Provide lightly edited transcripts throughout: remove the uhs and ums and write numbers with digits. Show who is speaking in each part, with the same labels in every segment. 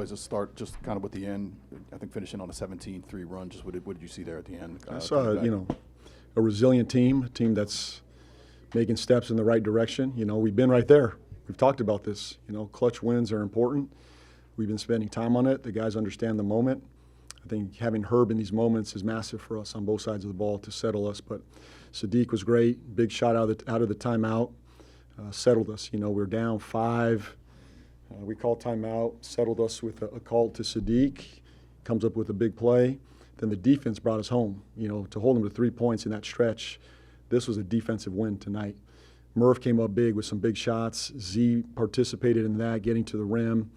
Speaker 1: plays. Let's start just kind of with the end. I think finishing on a 17-3 run. Just what did you see there at the end?
Speaker 2: I saw, a resilient team, a team that's making steps in the right direction. We've been right there. We've talked about this. Clutch wins are important. We've been spending time on it. The guys understand the moment. I think having Herb in these moments is massive for us on both sides of the ball to settle us. But Sadiq was great. Big shot out of the timeout. Settled us. We were down 5. We called timeout, settled us with a call to Sadiq. Comes up with a big play. Then the defense brought us home. To hold him to 3 points in that stretch, this was a defensive win tonight. Murph came up big with some big shots. Z participated in that, getting to the rim.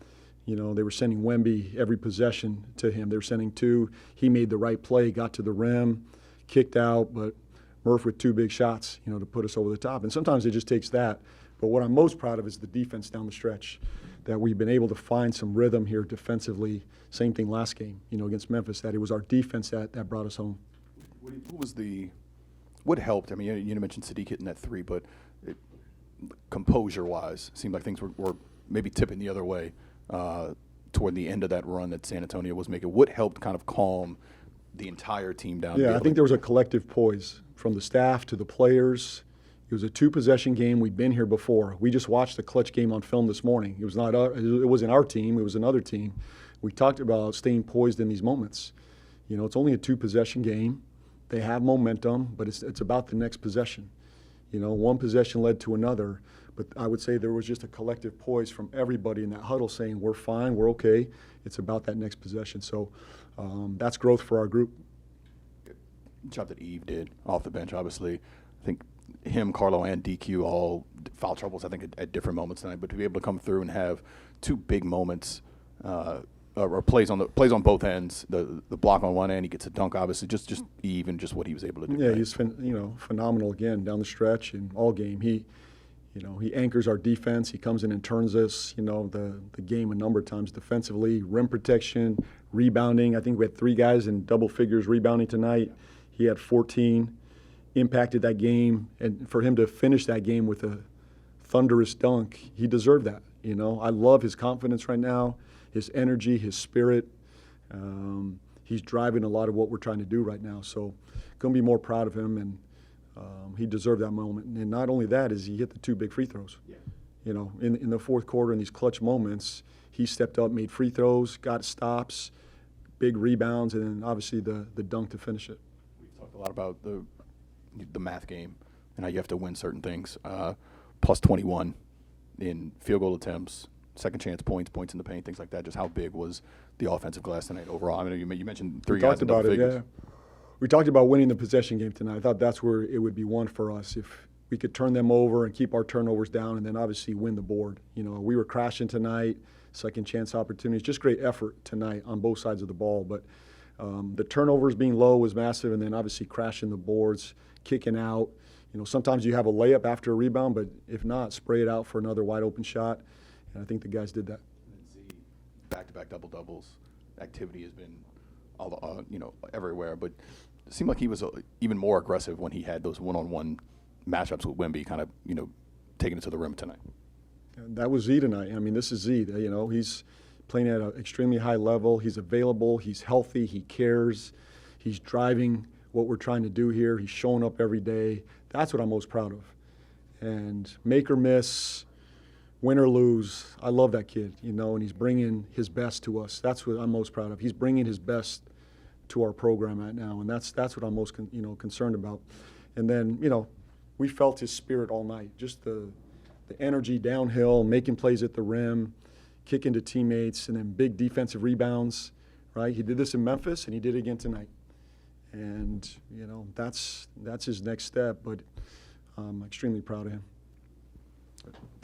Speaker 2: They were sending Wemby every possession to him. They were sending 2. He made the right play, got to the rim, kicked out, but Murph with 2 big shots, to put us over the top. And sometimes it just takes that. But what I'm most proud of is the defense down the stretch, that we've been able to find some rhythm here defensively. Same thing last game, against Memphis, that it was our defense that brought us home.
Speaker 1: What helped? I mean, you mentioned Sadiq hitting that 3, but composure-wise, it seemed like things were maybe tipping the other way toward the end of that run that San Antonio was making. What helped kind of calm the entire team down?
Speaker 2: Yeah, I think there was a collective poise from the staff to the players. It was a 2-possession game. We'd been here before. We just watched the clutch game on film this morning. It wasn't our team. It was another team. We talked about staying poised in these moments. It's only a 2-possession game. They have momentum, but it's about the next possession. One possession led to another. But I would say there was just a collective poise from everybody in that huddle saying, we're fine, we're okay. It's about that next possession. So that's growth for our group.
Speaker 1: Good job that Eve did off the bench, obviously. I think him, Carlo, and DQ all foul troubles, I think, at different moments tonight. But to be able to come through and have 2 big moments or plays on both ends, the block on one end, he gets a dunk, obviously, just Eve and just what he was able to do.
Speaker 2: Yeah,
Speaker 1: right?
Speaker 2: he's phenomenal again down the stretch in all game. He anchors our defense. He comes in and turns us, the game a number of times defensively, rim protection, rebounding. I think we had 3 guys in double figures rebounding tonight. He had 14, impacted that game. And for him to finish that game with a thunderous dunk, he deserved that. I love his confidence right now, his energy, his spirit. He's driving a lot of what we're trying to do right now. So couldn't be more proud of him. And he deserved that moment. And not only that, is he hit the 2 big free throws. Yeah. In the fourth quarter, in these clutch moments, he stepped up, made free throws, got stops, big rebounds, and then obviously the dunk to finish it.
Speaker 1: We've talked a lot about the math game and how you have to win certain things. Plus 21 in field goal attempts, second chance points in the paint, things like that. Just how big was the offensive glass tonight overall? I mean, you mentioned 3 guys in double figures.
Speaker 2: Yeah. We talked about winning the possession game tonight. I thought that's where it would be won for us if we could turn them over and keep our turnovers down and then obviously win the board. We were crashing tonight, second chance opportunities, just great effort tonight on both sides of the ball. But the turnovers being low was massive, and then obviously crashing the boards, kicking out. Sometimes you have a layup after a rebound, but if not, spray it out for another wide open shot. And I think the guys did that.
Speaker 1: And Z, back-to-back double-doubles. Activity has been everywhere, but it seemed like he was even more aggressive when he had those one-on-one matchups with Wemby, kind of, taking it to the rim tonight.
Speaker 2: That was Z tonight. I mean, this is Z. He's playing at an extremely high level. He's available. He's healthy. He cares. He's driving what we're trying to do here. He's showing up every day. That's what I'm most proud of. And make or miss, win or lose, I love that kid, and he's bringing his best to us. That's what I'm most proud of. He's bringing his best to our program right now, and that's what I'm most concerned about. And then, we felt his spirit all night, just the energy downhill, making plays at the rim, kicking to teammates, and then big defensive rebounds, right? He did this in Memphis, and he did it again tonight. And, that's his next step, but I'm extremely proud of him.